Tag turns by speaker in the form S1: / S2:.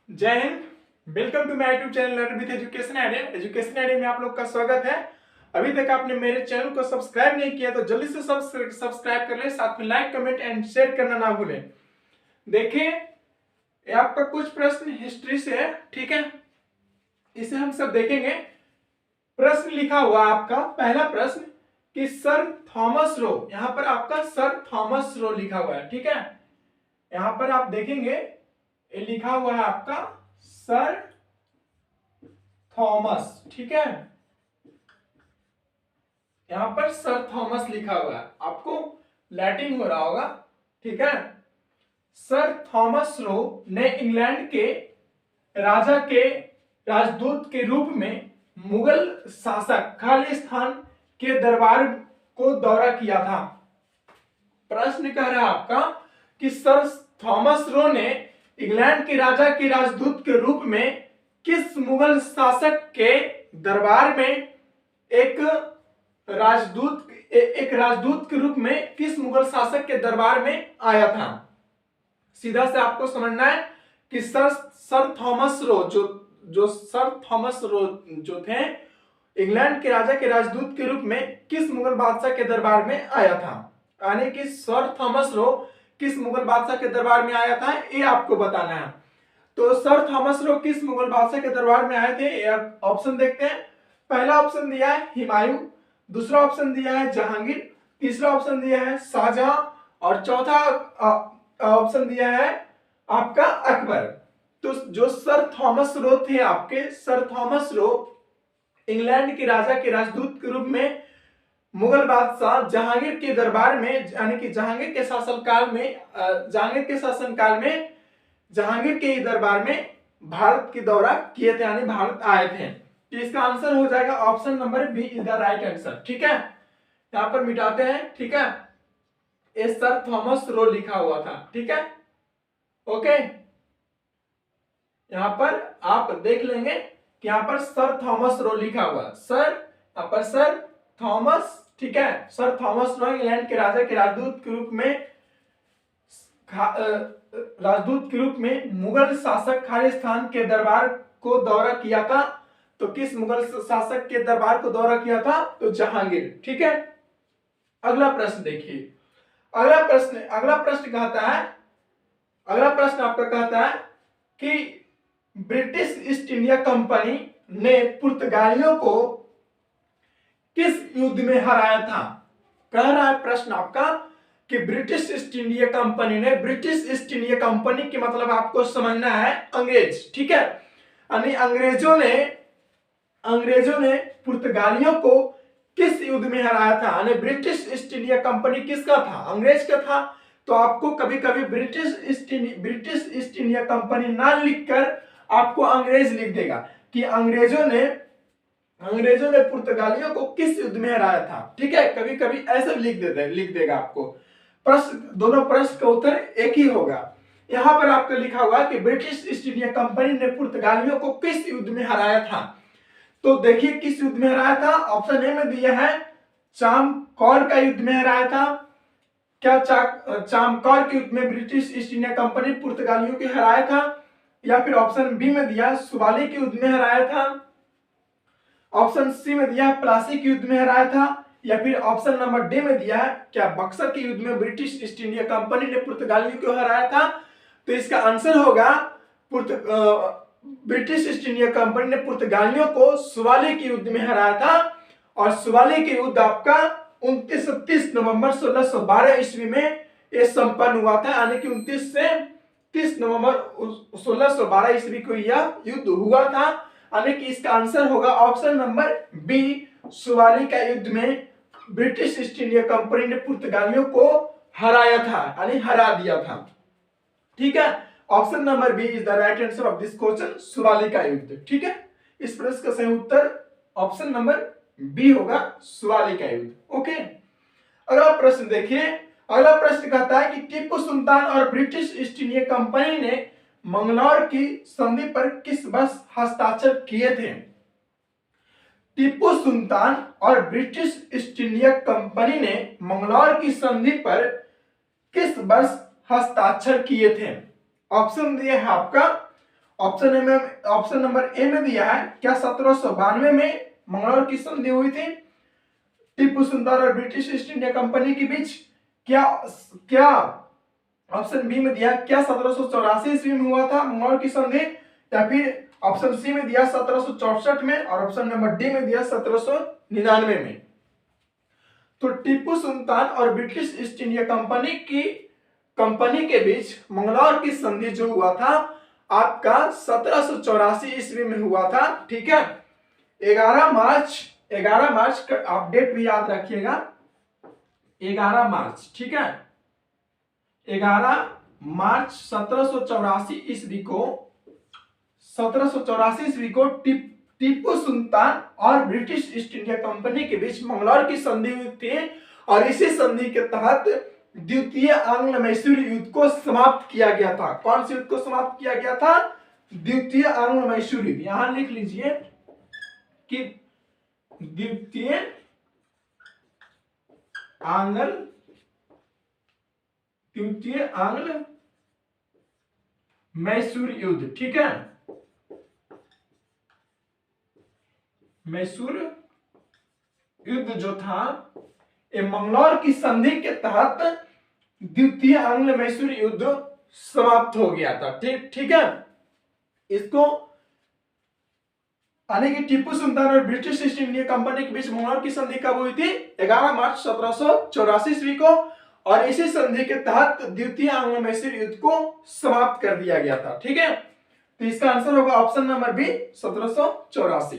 S1: जय हिंद। Welcome to my YouTube channel learn with education idea. Education idea में आप लोग का स्वागत है। अभी तक आपने मेरे चैनल को सब्सक्राइब नहीं किया तो जल्दी से सब्सक्राइब कर ले, साथ में लाइक कमेंट एंड शेयर करना ना भूलें। देखिए, ये आपका कुछ प्रश्न हिस्ट्री से है, ठीक है, इसे हम सब देखेंगे। प्रश्न लिखा हुआ आपका पहला प्रश्न कि सर थॉमस रो, यहाँ पर आपका सर थॉमस रो लिखा हुआ है, ठीक है। यहाँ पर आप देखेंगे ये लिखा हुआ है आपका सर थॉमस, ठीक है। यहां पर सर थॉमस लिखा हुआ है, आपको लैटिन हो रहा होगा, ठीक है। सर थॉमस रो ने इंग्लैंड के राजा के राजदूत के रूप में मुगल शासक खालिस्तान के दरबार को दौरा किया था। प्रश्न कह रहा है आपका कि सर थॉमस रो ने इंग्लैंड के राजा के राजदूत के रूप में किस मुगल शासक के दरबार में एक राजदूत के रूप में किस मुगल शासक के दरबार में आया था। सीधा से आपको समझना है कि सर थॉमस रो जो सर थॉमस रो जो थे इंग्लैंड के राजा के राजदूत के रूप में किस मुगल बादशाह के दरबार में आया था, यानी कि सर थॉमस रो किस मुगल बादशाह के दरबार में आया था, ये आपको बताना है। तो सर थॉमस रो किस मुगल बादशाह के दरबार में आए थे, ऑप्शन देखते हैं। पहला ऑप्शन दिया है हुमायूं, दूसरा ऑप्शन दिया है जहांगीर, तीसरा ऑप्शन दिया है शाहजहां और चौथा ऑप्शन दिया है आपका अकबर। तो जो सर थॉमस रो थे आपके, सर थॉमस रो इंग्लैंड के राजा के राजदूत के रूप में मुगल बादशाह जहांगीर के दरबार में, यानी कि जहांगीर के शासनकाल में जहांगीर के दरबार में भारत की दौरा किए थे, यानी भारत आए थे। तो इसका आंसर हो जाएगा option number B is the right answer, ठीक है। यहां पर मिटाते हैं, ठीक है। ये सर थॉमस रो लिखा हुआ था, ठीक है, ओके। यहां पर आप देख लेंगे कि यहां पर सर थॉमस रो लिखा हुआ, यहां पर सर थॉमस, ठीक है। सर थॉमस रो इंग्लैंड के राजा के राजदूत के रूप में मुगल शासक खालिस्तान के दरबार को दौरा किया था। तो किस मुगल शासक के दरबार को दौरा किया था, तो जहांगीर, ठीक है। अगला प्रश्न देखिए, अगला प्रश्न आपका कहता है कि ब्रिटिश ईस्ट इंडिया कंपनी ने पुर्तगालियों को किस युद्ध में हराया था। कह रहा है प्रश्न आपका कि ब्रिटिश ईस्ट इंडिया कंपनी की मतलब आपको समझना है अंग्रेज, ठीक है। यानी अंग्रेजों ने पुर्तगालियों को किस युद्ध में हराया था। यानी ब्रिटिश ईस्ट इंडिया कंपनी किसका था, अंग्रेज का था। तो आपको कभी कभी ब्रिटिश ईस्ट इंडिया कंपनी ना लिखकर आपको अंग्रेज लिख देगा कि अंग्रेजों ने पुर्तगालियों को किस युद्ध में हराया था, ठीक है। कभी कभी ऐसे लिख देगा आपको। दोनों प्रश्न का उत्तर एक ही होगा। यहां पर आपका लिखा हुआ है कि ब्रिटिश ईस्ट इंडिया कंपनी ने पुर्तगालियों को किस युद्ध में हराया था। तो देखिए किस युद्ध में हराया था। ऑप्शन ए में दिया है चामकौर का युद्ध में हराया था। क्या चामकौर के युद्ध में ब्रिटिश ईस्ट इंडिया कंपनी पुर्तगालियों को हराया था, या फिर ऑप्शन बी में दिया सुबाली के युद्ध में हराया था, ऑप्शन सी में दिया प्लासी के युद्ध में हराया था, या फिर ऑप्शन नंबर डी में दिया है क्या बक्सर के युद्ध में ब्रिटिश ईस्ट इंडिया कंपनी ने पुर्तगालियों को हराया था। तो इसका आंसर होगा ब्रिटिश ईस्ट इंडिया कंपनी ने पुर्तगालियों को सुबाली के युद्ध में हराया था। और सुबाली के युद्ध आपका 29 नवंबर 1612 ईस्वी में यह संपन्न हुआ था, यानी कि 29 से 30 नवंबर 1612 ईस्वी को यह युद्ध हुआ था। यानी कि इसका आंसर होगा ऑप्शन नंबर बी, सुबाली का युद्ध में ब्रिटिश ईस्ट इंडिया कंपनी ने पुर्तगालियों को हराया था, यानी हरा दिया था, ठीक है। Option number B is the right answer of this question, Subali का युद्ध, ठीक है। इस प्रश्न का सही उत्तर ऑप्शन नंबर बी होगा, सुबाली का युद्ध, ओके। अगला प्रश्न देखिए, अगला प्रश्न कहता है कि टीपू सुल्तान और ब्रिटिश ईस्ट इंडिया कंपनी ने मंगलौर की संधि पर किस वर्ष हस्ताक्षर किए थे। टीपू सुल्तान और ब्रिटिश ईस्ट इंडिया कंपनी ने मंगलौर की संधि पर किस वर्ष हस्ताक्षर किए थे। ऑप्शन दिए है आपका ऑप्शन नंबर ए में दिया है, क्या 1792 में मंगलौर की संधि हुई थी टीपू सुल्तान और ब्रिटिश ईस्ट इंडिया कंपनी के बीच? क्या क्या ऑप्शन बी में दिया, क्या 1784 ईस्वी में हुआ था मंगलौर की संधि, या फिर ऑप्शन सी में दिया 1764 में, और ऑप्शन नंबर डी में दिया 1799 में। तो टीपू सुल्तान और ब्रिटिश ईस्ट इंडिया कंपनी के बीच मंगलौर की संधि जो हुआ था आपका 1784 ईस्वी में हुआ था। ठीक है, 11 मार्च का आप डेट भी याद रखिएगा, 11 मार्च। ठीक है, 11 मार्च 1784 ईस्वी को टीपू सुल्तान और ब्रिटिश ईस्ट इंडिया कंपनी के बीच मंगलौर की संधि हुई थी, और इसी संधि के तहत द्वितीय आंग्ल मैसूर युद्ध को समाप्त किया गया था। कौन से युद्ध को समाप्त किया गया था? द्वितीय आंग्ल मैसूर युद्ध। यहां लिख लीजिए कि द्वितीय आंग्ल मैसूर युद्ध। ठीक है, मैसूर युद्ध जो था ये मंगलौर की संधि के तहत द्वितीय आंग्ल मैसूर युद्ध समाप्त हो गया था। ठीक है, इसको यानी कि टीपू सुल्तान और ब्रिटिश ईस्ट इंडिया कंपनी के बीच मंगलौर की संधि कब हुई थी? 11 मार्च 1784 ईस्वी को, और इसी संधि के तहत द्वितीय आंग्ल मैसूर युद्ध को समाप्त कर दिया गया था। ठीक है, तो इसका आंसर होगा ऑप्शन नंबर बी 1784।